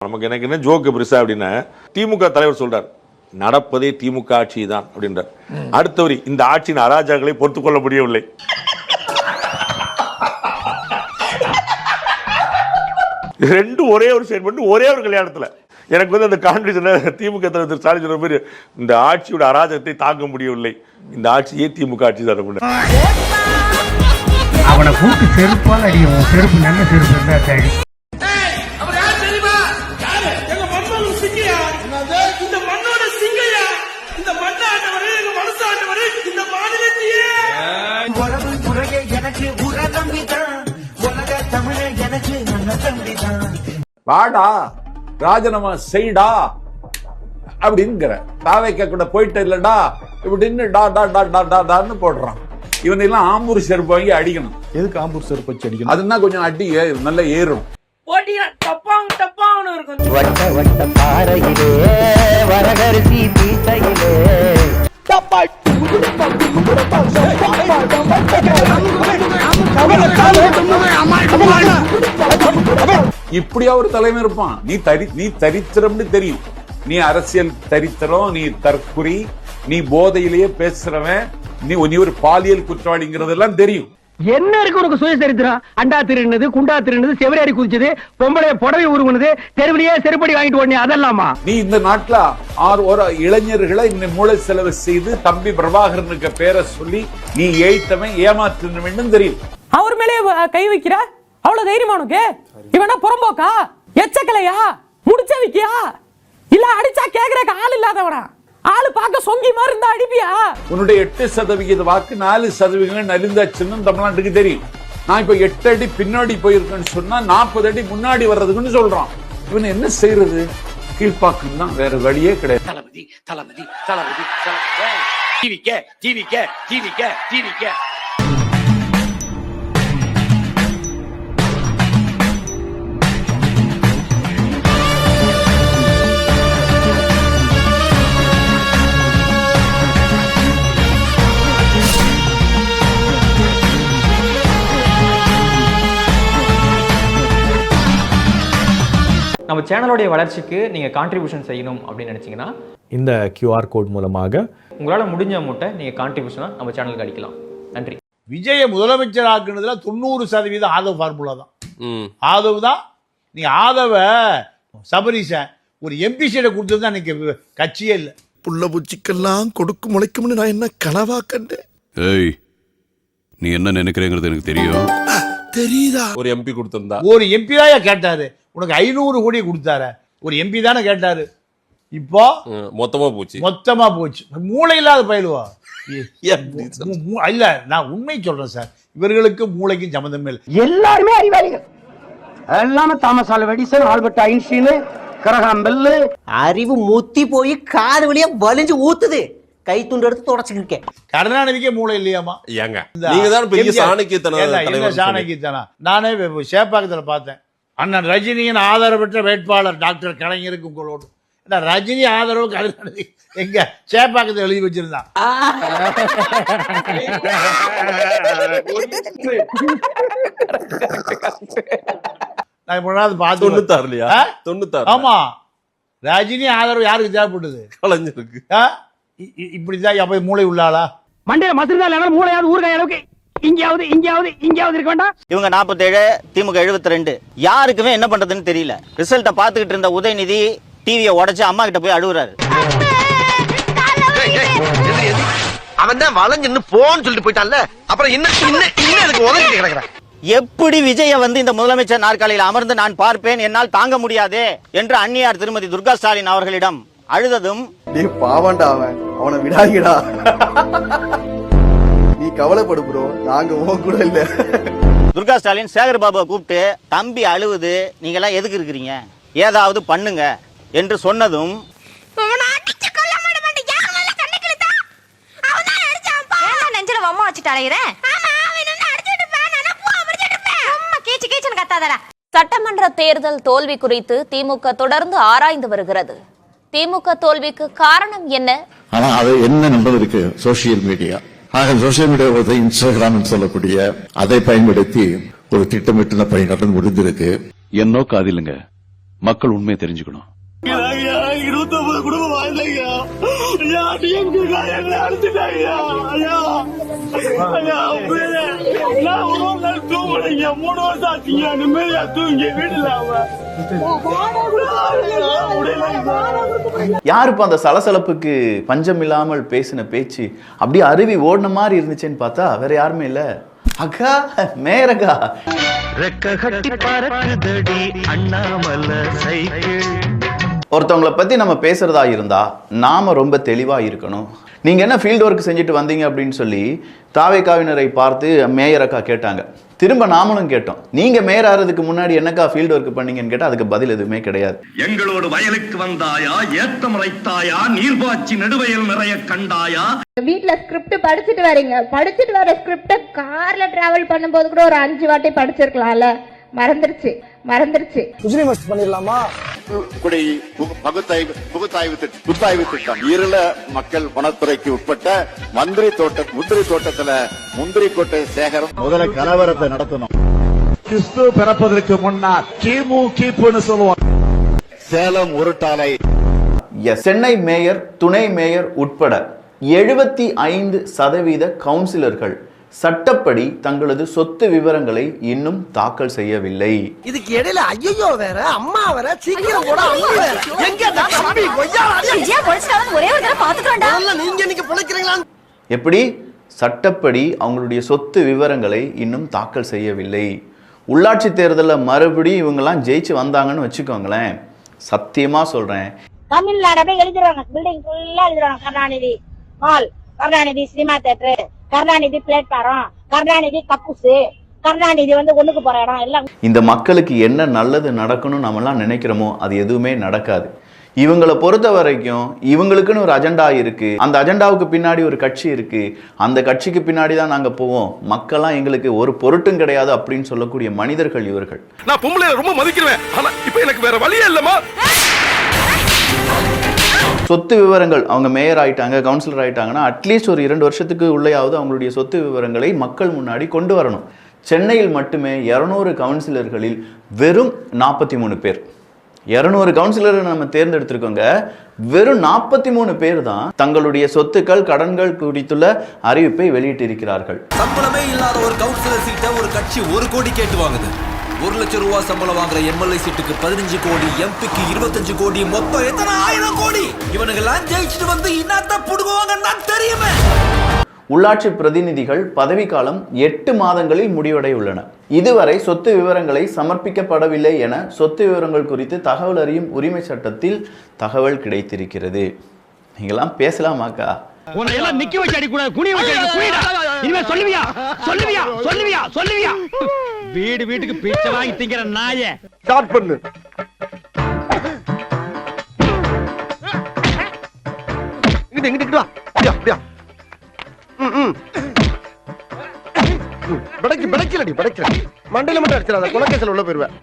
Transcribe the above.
நமக்கு எனக்கு என்ன ஜோக்கு பெருசா அப்படின்னா, திமுக தலைவர் சொல்றார் நடப்பதே திமுக ஆட்சி தான் அப்படின்றார். அடுத்தவரி இந்த ஆட்சியின் அராஜகங்களை பொறுத்துக் கொள்ள முடியவில்லை. ரெண்டும் ஒரே ஒரு ஸ்டேட்மெண்ட், ஒரே ஒரு கல்யாணத்துல. எனக்கு வந்து அந்த கான்வெர்சேஷன்ல திமுக தலைவர் ஸ்டாலின் சொன்ன மாதிரி இந்த ஆட்சியோட அராஜகத்தை தாங்க முடியவில்லை, இந்த ஆட்சியே திமுக ஆட்சி தான். அவனை கூட்டு செருப்பால் அடியும், செருப்பு நல்ல செருப்பு இருந்தா சரி. வாடா ராஜினாமா செய்டா அப்படிங்கிற தாவைக்க கூட போயிட்டு இல்லடா இப்படின்னு டா டா டா டா டா டான்னு போடுறான். இவனெல்லாம் ஆம்பூர் செருப்பு வாங்கி அடிக்கணும். எதுக்கு ஆம்பூர் செருப்பு வச்சு அடிக்கணும்? அதுனா கொஞ்சம் அடி நல்லா ஏறும். வட்ட வட்ட பாறையிலே வரகரிசி பீசையிலே இப்படியா ஒரு தலைமை இருப்பான்? நீ தரித்திரம்னு தெரியும். நீ அரசியல் தரித்திரம், நீ தற்குறி, நீ போதையிலேயே பேசுறவன், நீ ஒரு பாலியல் குற்றவாளிங்கிறதெல்லாம் தெரியும். என்ன இருக்கு உனக்கு சுயசரித்திரம்? அண்டா திருநது, குண்டா திருநது, செவரேறி குதிச்சது, பொம்பளை புடவை உருவனது, தெருவிலேயே செருப்படி வாங்கிட்டு ஓடனே அதெல்லாமா? நீ இந்த நாட்டுல ஒரு இளைஞர்களை இந்த மூளை செலவு செய்து தம்பி பிரபாகரனுக்கு பேரை சொல்லி நீ ஏய்த்தவன் ஏமாற்றணும் தெரியும். அவர் மேலே கை வைக்கிற அவ்வளவு தைரியமா உனக்கு? இவனா புறம்போக்கா, எச்சக்கலையா, முடிச்ச வைக்கியா, இல்ல அடிச்சா கேக்குறக்கு ஆள் இல்லாதவனா? ஆளு பார்க்க சொங்கி மாதிரி இருந்தா அடிப்பியா? உன்னுடைய 8% வாக்கு 4% நலிந்தாச்சுன்னு தமிழ்நாட்டுக்கு தெரியும். நான் இப்ப 8 அடி பின்னாடி போயிருக்கேன்னு சொன்னா 40 அடி முன்னாடி வர்றதுக்குன்னு சொல்றான். இவன் என்ன செய்யறது? கீழ்பாக்கம் தான், வேற வழியே கிடையாது. தளபதி தளபதி தளபதி டிவிக்க டிவிக்க டிவிக்க டிவிக்க. நம்ம சேனலோடைய வளர்ச்சிக்கு நீங்க கான்ட்ரிபியூஷன் செய்யணும் அப்படின்னு நினைச்சீங்கன்னா இந்த QR கோட் மூலமாக உங்களால முடிஞ்ச அமௌண்ட்டை நீங்க கான்ட்ரிபியூஷனா நம்ம சேனலுக்கு அடிக்கலாம். நன்றி. விஜய முதலமைச்சர் ஆக்குனதுல 90% ஆதவ் ஃபார்முலா தான். ஆதவ் தான். நீ ஆதவ சபரிச ஒரு எம்பி சீட்டை கொடுத்தது அன்னைக்கு கட்சியே இல்லை. புள்ள பூச்சிக்கெல்லாம் கொடுக்கும் முளைக்கும்னு நான் என்ன கனவா கண்டேன். ஏய், நீ என்ன நினைக்கிறேங்கிறது எனக்கு தெரியும். தெரியுதா? ஒரு எம்பி கொடுத்திருந்தா, ஒரு எம்பி தான் கேட்டாரு, உனக்கு 500 கோடி கொடுத்தாரு. ஒரு எம்பி தானே கேட்டாரு. இப்போ மொத்தமா போச்சு. மூளை இல்லாத பயிலுவா இல்ல. நான் உண்மை சொல்றேன் சார், இவர்களுக்கு மூளைக்கும் சம்பந்தமே இல்லை. எல்லாருமே அறிவாளிகள். எல்லாமே Thomas Alva Edison, Albert Einstein, Graham bell. அறிவு முத்தி போய் காது வழியா வலிஞ்சு ஊத்துது. கை துண்டு எடுத்து தொடச்சுக்கிருக்கேன். கருணாநிதிக்கே மூளை இல்லையாமா? சாணக்கியத்தனா. நானே சேப்பாக்கத்துல பார்த்தேன். அண்ணன் ரஜினியின் ஆதரவு பெற்ற வேட்பாளர் டாக்டர் கலைஞருக்கு உங்களோடு. ரஜினி ஆதரவு கருணாநிதி எங்க சேப்பாக்கத்தை எழுதி வச்சிருந்தான். ஆமா, ரஜினி ஆதரவு யாருக்கு தேவைப்பட்டது? கலைஞருக்கு. இப்படிதான் அப்ப மூளை உள்ளாளா? மண்டையில மசிறுதா மூளையாவது ஊறுகாய் அளவுக்கு இங்கயாவது இங்கயாவது இங்கயாவது இருக்க வேண்டாம். இவங்க 47, திமுக 72. யாருக்குமே என்ன பண்றதுன்னு தெரியல. ரிசல்ட்ட பாத்துக்கிட்டு இருந்த உதயநிதி டிவியை உடைச்சு அம்மா கிட்ட போய் அழுகுறாரு. அவன் தான் வளைஞ்சுன்னு போன்னு சொல்லிட்டு போயிட்டான்ல, அப்புறம் என்ன எனக்கு உதவிட்டு கிடக்குறான். எப்படி விஜய வந்து இந்த முதலமைச்சர் நாற்காலியில் அமர்ந்து நான் பார்ப்பேன், என்னால் தாங்க முடியாது என்று அன்னியார் திருமதி துர்கா ஸ்டாலின் அவர்களிடம் அழுததும், நீ பாவாண்டா, அவனை விடாதீங்கடா, நீ கவலைப்படு ப்ரோ, நாங்க உன் கூட இல்ல. துர்கா ஸ்டாலின் சேகர் பாபுவை கூப்பிட்டு தம்பி அழுவுது, நீங்க எல்லாம் எதுக்கு இருக்கிறீங்க, ஏதாவது பண்ணுங்க என்று சொன்னதும் சட்டமன்ற தேர்தல் தோல்வி குறித்து திமுக தொடர்ந்து ஆராய்ந்து வருகிறது. திமுக தோல்விக்கு காரணம் என்ன? ஆனா அது என்ன நம்பருக்கு social media. Social media Instagram சொல்லக்கூடிய அதை பயன்படுத்தி ஒரு திட்டமிட்ட பணி நடந்து முடிந்திருக்கு. என் நோக்கம் அது இல்லைங்க, மக்கள் உண்மையை தெரிஞ்சுக்கணும். 29 குடும்பம் வாழ்ந்தீங்க. ஐயா, டிஎம்கே எங்களை அடிச்சுட்டாங்க. ஐயா, ஐயா, நான் ஒரு நாள் தூங்குறீங்க. 3 வருஷம் ஆச்சுங்க. நிம்மதியா தூங்கி வீடுல யாருப்பா அந்த சலசலப்புக்கு பஞ்சம் இல்லாமல் பேசின பேச்சு அப்படியே அருவி ஓடின மாதிரி இருந்துச்சுன்னு பார்த்தா வேற யாருமே இல்ல. அக்கா, மேயரக்கா. ஒருத்தவங்களை பத்தி நம்ம பேசுறதா இருந்தா நாம ரொம்ப தெளிவா இருக்கணும். நீங்க என்ன ஃபீல்டு ஒர்க் செஞ்சுட்டு வந்தீங்க அப்படின்னு சொல்லி தாவேக்காவினரை பார்த்து மேயர் அக்கா கேட்டாங்க. திரும்ப நாமளும் கேட்டோம், நீங்க மேயர் ஆறதுக்கு முன்னாடி என்னக்கா ஃபீல்டு ஒர்க் பண்ணீங்கன்னு கேட்டா அதுக்கு பதில் எதுவுமே கிடையாது. எங்களோட வயலுக்கு வந்தாயா, ஏத்தம் ரைத்தாயா, நீர்பாய்ச்சி நடுவயல் நிறைய கண்டாயா. வீட்ல ஸ்கிரிப்ட் படிச்சுட்டு வரீங்க. படிச்சுட்டு வர ஸ்கிரிப்ட கார்ல டிராவல் பண்ணும்போது கூட ஒரு 5 வாட்டி படிச்சிருக்கலாம்ல. மறந்துருச்சு. பண்ணிடலாமா? புத்தாய்வு திட்டம் ஈரல மக்கள் வனத்துறைக்கு உட்பட்ட முந்திரி தோட்டத்துல முந்திரி கொட்டை சேகரம் முதல்ல கலவரத்தை நடத்தணும். கிறிஸ்து பிறப்பதற்கு முன்னால் கிமுன்னு சொல்லுவோம். சேலம் உருட்டாலை. சென்னை மேயர், துணை மேயர் உட்பட 75% கவுன்சிலர்கள் சட்டப்படி தங்களது சொத்து விவரங்களை இன்னும் தாக்கல் செய்யவில்லை. இதுக்கு இடையில ஐயோ வேற, அம்மா வேற, சீக்கிரம் போட. எப்படி சட்டப்படி அவங்களுடைய சொத்து விவரங்களை இன்னும் தாக்கல் செய்யவில்லை. உள்ளாட்சி தேர்தலில் மறுபடியும் இவங்கெல்லாம் ஜெயிச்சு வந்தாங்கன்னு வச்சுக்கோங்களேன், சத்தியமா சொல்றேன், தமிழ்நாடு எழுதிடுவாங்க. பில்டிங் ஃபுல்லா எழுதிடுவாங்க. Karunanidhi mall, Karunanidhi cinema theatre, Karunanidhi platform, Karunanidhi கக்கூசு, கருணாநிதி ஒண்ணுக்கு போற இடம் எல்லாம். இந்த மக்களுக்கு என்ன நல்லது நடக்கணும்னு நம்மலாம் நினைக்கிறோமோ அது எதுவுமே நடக்காது. இவங்களை பொறுத்த வரைக்கும் இவங்களுக்குன்னு ஒரு அஜெண்டா இருக்கு. அந்த அஜெண்டாவுக்கு பின்னாடி ஒரு கட்சி இருக்கு. அந்த கட்சிக்கு பின்னாடி தான் நாங்க போவோம். மக்கள்லாம் எங்களுக்கு ஒரு பொருட்டும் கிடையாது அப்படின்னு சொல்லக்கூடிய மனிதர்கள் இவர்கள். நான் பொம்பளை ரொம்ப மதிக்கிறேன். ஆனா இப்ப எனக்கு வேற வழியே இல்லமா. சொத்து விவரங்கள், அவங்க மேயர் ஆயிட்டாங்க, கவுன்சிலர் ஆயிட்டாங்கன்னா அட்லீஸ்ட் ஒரு 2 வருஷத்துக்கு உள்ளேயாவது அவங்களுடைய சொத்து விவரங்களை மக்கள் முன்னாடி கொண்டு வரணும். சென்னையில் மட்டுமே 200 கவுன்சிலர்களில் வெறும் 43 பேர். 200 கவுன்சிலரை நம்ம தேர்ந்தெடுத்திருக்கோங்க. வெறும் 43 பேர் தான் தங்களுடைய சொத்துக்கள், கடன்கள் குறித்துள்ள அறிவிப்பை வெளியிட்டிருக்கிறார்கள். சம்பளமே இல்லாத ஒரு கவுன்சிலர் சீட்டை ஒரு கட்சி 1 கோடி கேட்டு வாங்குது. 1 லட்சம் ரூபாய் சம்பளம் வாங்குற எம்எல்ஏ சீட்டுக்கு 15 கோடி, எம்பிக்கு 25 கோடி, மொத்தம் எத்தனை 1000 கோடி. இவனுங்கெல்லாம் ஜெயிச்சுட்டு வந்து இன்னாத்த புடுங்குவாங்கன்னா தெரியுமே. உள்ளாட்சி பிரதிநிதிகள் பதவிக்காலம் 8 மாதங்களில் முடிவடைய உள்ளன. இதுவரை சொத்து விவரங்களை சமர்ப்பிக்கப்படவில்லை என சொத்து விவரங்கள் குறித்து தகவல் அறியும் உரிமை சட்டத்தில் தகவல் கிடைத்திருக்கிறது. நீங்களாம் பேசலாமாக்கா? உன்னையெல்லாம் நிக்க வச்சு அடிக்கூடாது, குனிய வச்சு குனிடா. இனிமே சொல்லுவியா சொல்லுவியா சொல்லுவியா சொல்லுவியா? வீடு வீட்டுக்கு பிச்சை வாங்கி திங்கிற நாயே. ஸ்டார்ட் பண்ணு. இங்கிட்டு வா. அப்படியா படைக்கலடி படைக்கல. மண்டையில மட்டும் அடிச்சிடாத, கொலைகேஸ்ல உள்ள போயிருவேன்.